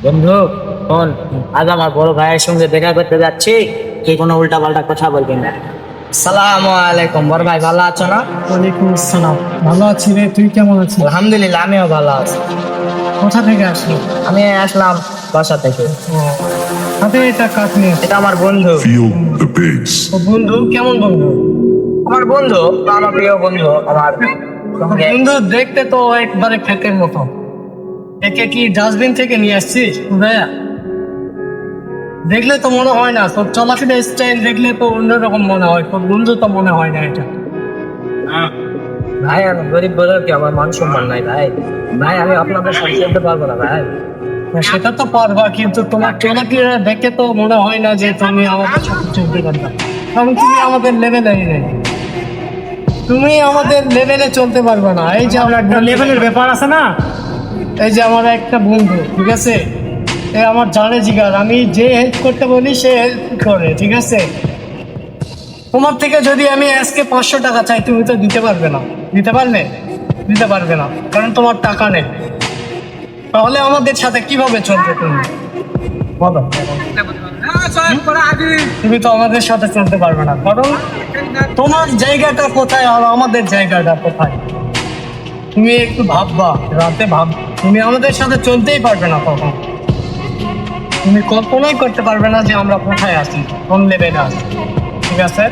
বন্ধু, শোন, আজ আমার বড় ভাইয়ের সঙ্গে দেখা করতে যাচ্ছি। তুই কোনো উল্টা পাল্টা কথা বলবি না। সালামু আলাইকুম। বড় ভাই ভালো আছো না? ওয়ালাইকুম আসসালাম। ভালো আছি রে, তুই কেমন আছিস? আলহামদুলিল্লাহ, আমিও ভালো আছি। কোথা থেকে আসলি? আমি আসলাম বাসা থেকে। ও, হাতে এটা কাঠ নিয়ে। এটা আমার বন্ধু। Feel the bass. ও বন্ধু, কেমন বন্ধু? আমার বন্ধু, আমার প্রিয় বন্ধু। আমার বন্ধু দেখতে তো একবারে ফেকের মতো। একে কি ডাস্টবিন থেকে নিয়ে আসছিস ভাইয়া? দেখলে তো মনে হয় না, তোর চলাফেরা স্টাইল দেখলে তো অন্যরকম মনে হয়, তোর বন্ধু তো মনে হয় না এটা। ভাই, আমি গরিব বলে কি আমার মান সম্মান নাই ভাই? ভাই, আমি আপনাদের সাথে চলতে পারবো না ভাই। সেটা তো পারবা, কিন্তু তোমার চলাফেরা দেখে তো মনে হয় না যে তুমি আমাদের সাথে চলতে পারবা, কারণ তুমি আমাদের লেভেলে নেই। তুমি আমাদের লেভেলে চলতে পারবে না। এই যে আমরা একটা লেভেলের ব্যাপার আছে না, এই যে আমার একটা বন্ধু, ঠিক আছে, এ আমার জানে জিগার, আমি যে হেল্প করতে বলি সে হেল্প করে, ঠিক আছে। তোমার থেকে যদি আমি আজকে 500 টাকা চাই, তুমি তো দিতে পারবে না। দিতে পারবে? দিতে পারবে না, কারণ তোমার টাকা নেই। তাহলে আমাদের সাথে কিভাবে চলবে তুমি? বলো। তুমি তো আমাদের সাথে চলতে পারবে না, কারণ তোমার জায়গাটা কোথায় আর আমাদের জায়গাটা কোথায়। তুমি একটু ভাববা, রাতে ভাব। তুমি আমাদের সাথে চলতেই পারবে না তখন। তুমি কল্পনাই করতে পারবে না যে আমরা কোথায় আছি, কোন লেভেলে আছি, ঠিক আছে।